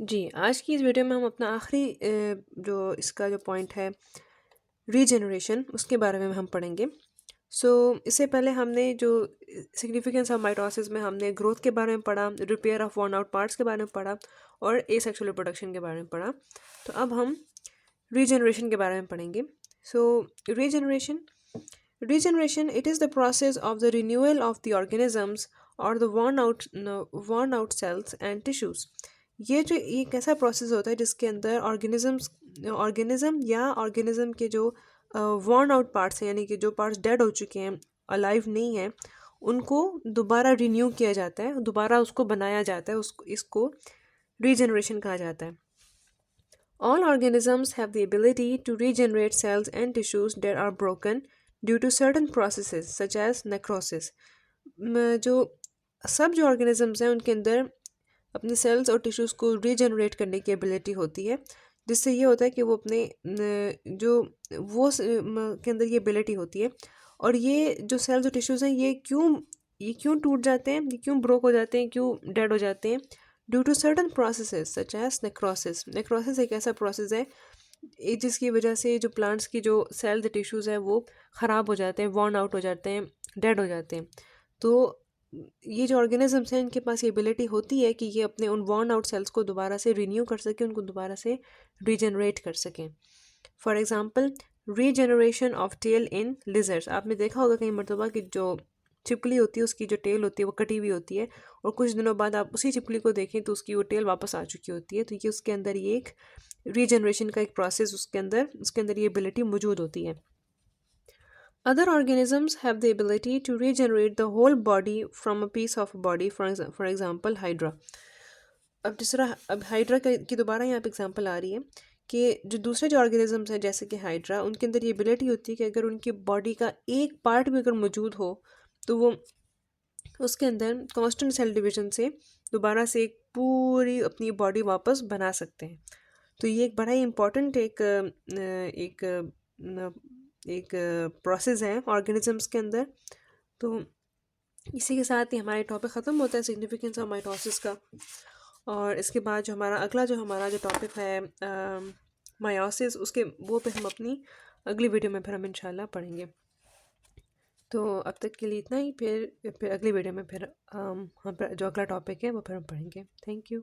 जी, आज की इस वीडियो में हम अपना आखिरी जो इसका जो पॉइंट है रीजनरेशन उसके बारे में हम पढ़ेंगे। इससे पहले हमने जो सिग्निफिकेंस ऑफ माइटोसिस में हमने ग्रोथ के बारे में पढ़ा, repair of worn out parts के बारे में पढ़ा और एसेक्सुअल रिप्रोडक्शन के बारे में पढ़ा। तो अब हम रीजनरेशन के बारे में पढ़ेंगे। So regeneration regeneration it is the process of the renewal of the organisms और the worn out cells and tissues. ये जो एक ऐसा प्रोसेस होता है जिसके अंदर ऑर्गेनिज्म या ऑर्गेनिज्म के जो वर्न आउट पार्ट्स हैं, यानी कि जो पार्ट्स डेड हो चुके हैं, अलाइव नहीं हैं, उनको दोबारा रिन्यू किया जाता है, दोबारा उसको बनाया जाता है, उसको इसको रीजनरेशन कहा जाता है। All organisms have the ability to regenerate cells and tissues that are broken due to certain processes such as necrosis. जो सब जो ऑर्गेनिजम्स हैं उनके अंदर अपने सेल्स और टिश्यूज़ को रीजनरेट करने की एबिलिटी होती है, जिससे ये होता है कि वो अपने के अंदर ये एबिलिटी होती है। और ये जो सेल्स और टिश्यूज़ हैं ये क्यों टूट जाते हैं, ये क्यों ब्रोक हो जाते हैं, क्यों डेड हो जाते हैं? Due to certain processes such as necrosis. Necrosis एक ऐसा प्रोसेस है जिसकी वजह से जो प्लांट्स की जो सेल्स टिश्यूज़ है वो ख़राब हो जाते हैं, वॉर्न आउट हो जाते हैं, डेड हो जाते हैं। तो ये जो ऑर्गेनिजम्स हैं इनके पास ये एबिलिटी होती है कि ये अपने उन वॉर्न आउट सेल्स को दोबारा से रिन्यू कर सकें, उनको दोबारा से रीजनरेट कर सकें। For example regeneration of tail in lizards. आपने देखा होगा कई मरतबा कि जो छिपकली होती है उसकी जो टेल होती है वो कटी हुई होती है, और कुछ दिनों बाद आप उसी छिपकली को देखें तो उसकी वो टेल वापस आ चुकी होती है। तो ये उसके अंदर ये एक रीजनरेशन का एक प्रोसेस उसके अंदर ये एबिलिटी मौजूद होती है। Other organisms have the ability to regenerate the whole body from a piece of body, for example, Hydra. अब हाइड्रा की दोबारा यहाँ पे एग्जांपल आ रही है कि जो दूसरे जो ऑर्गेनिजम्स हैं जैसे कि हाइड्रा, उनके अंदर ये एबिलिटी होती है कि अगर उनकी बॉडी का एक पार्ट भी अगर मौजूद हो तो वो उसके अंदर कांस्टेंट सेल डिवीजन से दोबारा से एक पूरी अपनी बॉडी वापस बना सकते हैं। तो ये एक बड़ा ही इम्पोर्टेंट एक एक प्रोसेस है ऑर्गेनिजम्स के अंदर। तो इसी के साथ ही हमारा टॉपिक ख़त्म होता है सिग्निफिकेंस ऑफ माइटोसिस का। और इसके बाद जो हमारा जो टॉपिक है मायोसिस, उसके वो पे हम अपनी अगली वीडियो में फिर हम इंशाल्लाह पढ़ेंगे। तो अब तक के लिए इतना ही, फिर अगली वीडियो में फिर हम जो अगला टॉपिक है वो फिर हम पढ़ेंगे। Thank you.